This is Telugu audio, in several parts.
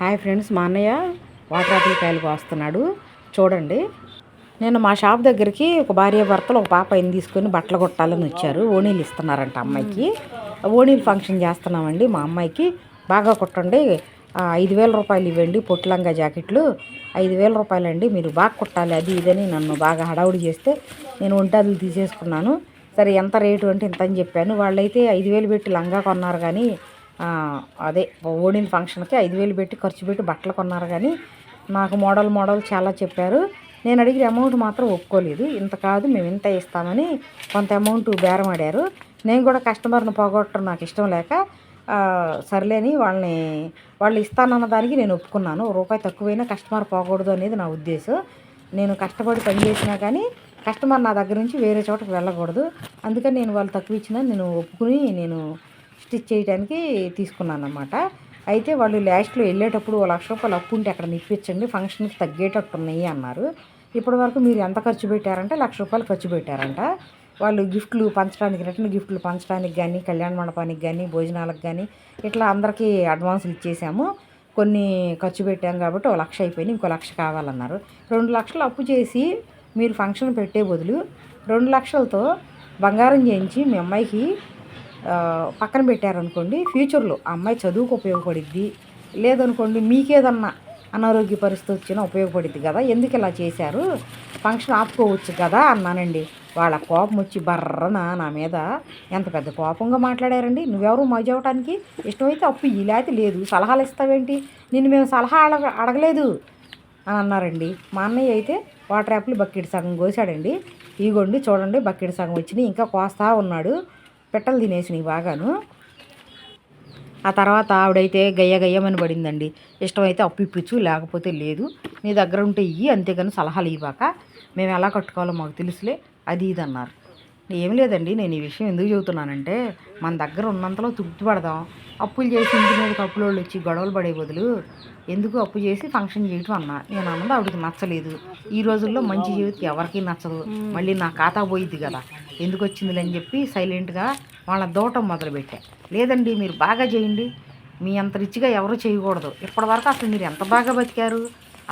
హాయ్ ఫ్రెండ్స్, మా అన్నయ్య వాటర్ ఆపిల్ కాయలు కోస్తున్నాడు చూడండి. నేను మా షాప్ దగ్గరికి ఒక భార్య భర్తలు ఒక పాపని తీసుకొని బట్టలు కొట్టాలని వచ్చారు. ఓణీలు ఇస్తున్నారంట అమ్మాయికి. ఓణీలు ఫంక్షన్ చేస్తున్నామండి. మా అమ్మాయికి బాగా కొట్టండి, 5,000 రూపాయలు ఇవ్వండి, పొట్లంగా జాకెట్లు 5,000 రూపాయలండి, మీరు బాగా కొట్టాలి అది ఇదని నన్ను బాగా హడావుడి చేస్తే నేను ఒంటాదులు తీసేసుకున్నాను. సరే ఎంత రేటు అంటే ఇంత అని చెప్పాను. వాళ్ళైతే 5,000 పెట్టి లంగా కొన్నారు, కానీ అదే ఓణీల ఫంక్షన్కి 5,000 పెట్టి ఖర్చు పెట్టి బట్టలు కొన్నారు. కానీ నాకు మోడల్ చాలా చెప్పారు. నేను అడిగిన అమౌంట్ మాత్రం ఒప్పుకోలేదు. ఇంత కాదు, మేము ఇంత ఇస్తామని కొంత అమౌంట్ బేరం ఆడారు. నేను కూడా కస్టమర్ని పోగొట్టడం నాకు ఇష్టం లేక సర్లేని వాళ్ళు ఇస్తానన్న దానికి నేను ఒప్పుకున్నాను. రూపాయి తక్కువైనా కస్టమర్ పోకూడదు అనేది నా ఉద్దేశం. నేను కష్టపడి పని చేసినా కానీ కస్టమర్ నా దగ్గర నుంచి వేరే చోటకి వెళ్ళకూడదు. అందుకని నేను వాళ్ళు తక్కువ ఇచ్చినా నేను ఒప్పుకుని నేను స్టిచ్ చేయడానికి తీసుకున్నాను అన్నమాట. అయితే వాళ్ళు లాస్ట్లో వెళ్ళేటప్పుడు 1,00,000 రూపాయలు అప్పు ఉంటే అక్కడ ఇప్పించండి, ఫంక్షన్కి తగ్గేటట్టు ఉన్నాయి అన్నారు. ఇప్పటి వరకు మీరు ఎంత ఖర్చు పెట్టారంటే 1,00,000 రూపాయలు ఖర్చు పెట్టారంట. వాళ్ళు గిఫ్ట్లు పంచడానికి, రిటర్న్ గిఫ్ట్లు పంచడానికి కానీ, కళ్యాణ మండపానికి కానీ, భోజనాలకు కానీ ఇట్లా అందరికీ అడ్వాన్సులు ఇచ్చేసాము. కొన్ని ఖర్చు పెట్టాం కాబట్టి 1,00,000 అయిపోయింది, ఇంకో 1,00,000 కావాలన్నారు. 2,00,000 అప్పు చేసి మీరు ఫంక్షన్ పెట్టే బదులు 2,00,000తో బంగారం చేయించి మీ అమ్మాయికి పక్కన పెట్టారనుకోండి, ఫ్యూచర్లో ఆ అమ్మాయి చదువుకు ఉపయోగపడిద్ది. లేదనుకోండి మీకేదన్నా అనారోగ్య పరిస్థితి వచ్చినా ఉపయోగపడిద్ది కదా, ఎందుకు ఇలా చేశారు, ఫంక్షన్ ఆపుకోవచ్చు కదా అన్నానండి. వాళ్ళ కోపం వచ్చి బర్రన నా మీద ఎంత పెద్ద కోపంగా మాట్లాడారండి. నువ్వెవరు మజవటానికి, ఇష్టమైతే అప్పు ఇయ్యి, లేకపోతే లేదు, సలహాలు ఇస్తావేంటి, నిన్ను మేము సలహా అడగలేదు అని అన్నారండి. మా అన్నయ్య అయితే వాటర్ యాపిల్ బకెట్ సగం కోసాడండి. ఇగోండి చూడండి, బకెట్ సగం వచ్చినాయి, ఇంకా కోస్తా ఉన్నాడు. పెట్టలు తినేసినాయి బాగాను. ఆ తర్వాత ఆవిడైతే గయ్యమని పడిందండి. ఇష్టమైతే అప్పు ఇప్పించు, లేకపోతే లేదు, నీ దగ్గర ఉంటే ఇయ్యి, అంతేగాని సలహాలు ఇవ్వక, మేము ఎలా కట్టుకోవాలో మాకు తెలుసులే అది ఇది అన్నారు. ఏం లేదండి, నేను ఈ విషయం ఎందుకు చెబుతున్నానంటే మన దగ్గర ఉన్నంతలో తృప్తి పడదాం. అప్పులు చేసి ఇంటి మీదకి అప్పులోళ్ళు వచ్చి గొడవలు పడే బదులు ఎందుకు అప్పు చేసి ఫంక్షన్ చేయటం అన్నా. నేను అన్నది ఆవిడకి నచ్చలేదు. ఈ రోజుల్లో మంచి జీవితం ఎవరికీ నచ్చదు, మళ్ళీ నా ఖాతా పోయిద్ది కదా, ఎందుకు వచ్చిందిలే అని చెప్పి సైలెంట్గా వాళ్ళ దూవటం మొదలుపెట్టా. లేదండి, మీరు బాగా చేయండి, మీ అంత రిచ్గా ఎవరు చేయకూడదు. ఇప్పటివరకు అసలు మీరు ఎంత బాగా బతికారు,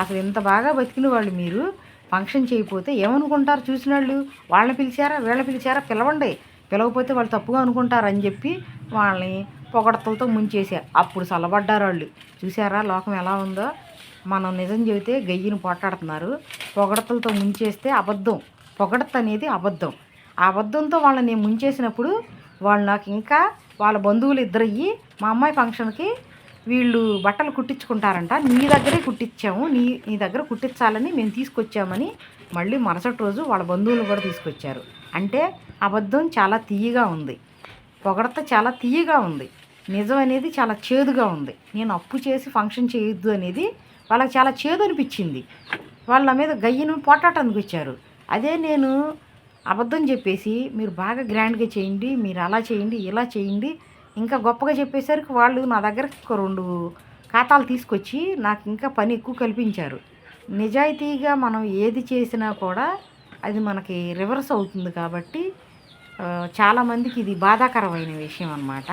అసలు ఎంత బాగా బతికిన వాళ్ళు మీరు ఫంక్షన్ చేయకపోతే ఏమనుకుంటారు చూసిన వాళ్ళు, వాళ్ళని పిలిచారా వీళ్ళని పిలిచారా, పిలవండి, పిలవకపోతే వాళ్ళు తప్పుగా అనుకుంటారని చెప్పి వాళ్ళని పొగడతలతో ముంచేసా. అప్పుడు చల్లబడ్డారు వాళ్ళు. చూసారా లోకం ఎలా ఉందో, మనం నిజం చెబితే గయ్యిని పోట్లాడుతున్నారు, పొగడతలతో ముంచేస్తే అబద్ధం, పొగడత అనేది అబద్ధం. ఆ అబద్ధంతో వాళ్ళని నేను ముంచేసినప్పుడు వాళ్ళు నాకు ఇంకా వాళ్ళ బంధువులు ఇద్దరయ్యి మా అమ్మాయి ఫంక్షన్కి వీళ్ళు బట్టలు కుట్టించుకుంటారంట, నీ దగ్గరే కుట్టించాము, నీ దగ్గర కుట్టించాలని మేము తీసుకొచ్చామని మళ్ళీ మరుసటి రోజు వాళ్ళ బంధువులు కూడా తీసుకొచ్చారు. అంటే అబద్ధం చాలా తీయగా ఉంది, పొగడత చాలా తీయగా ఉంది, నిజం అనేది చాలా చేదుగా ఉంది. నేను అప్పు చేసి ఫంక్షన్ చేయొద్దు అనేది వాళ్ళకి చాలా చేదు అనిపించింది. వాళ్ళ మీద గయ్యను పోటాటానికి వచ్చారు. అదే నేను అబద్ధం చెప్పేసి మీరు బాగా గ్రాండ్గా చేయండి, మీరు అలా చేయండి, ఇలా చేయండి, ఇంకా గొప్పగా చెప్పేసరికి వాళ్ళు నా దగ్గరకు 2 ఖాతాలు తీసుకొచ్చి నాకు ఇంకా పని ఎక్కువ కల్పించారు. నిజాయితీగా మనం ఏది చేసినా కూడా అది మనకి రివర్స్ అవుతుంది. కాబట్టి చాలామందికి ఇది బాధాకరమైన విషయం అన్నమాట.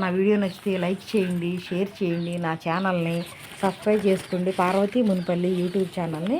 నా వీడియో నచ్చితే లైక్ చేయండి, షేర్ చేయండి, నా ఛానల్ని సబ్స్క్రైబ్ చేసుకోండి, పార్వతి మునిపల్లి యూట్యూబ్ ఛానల్ని.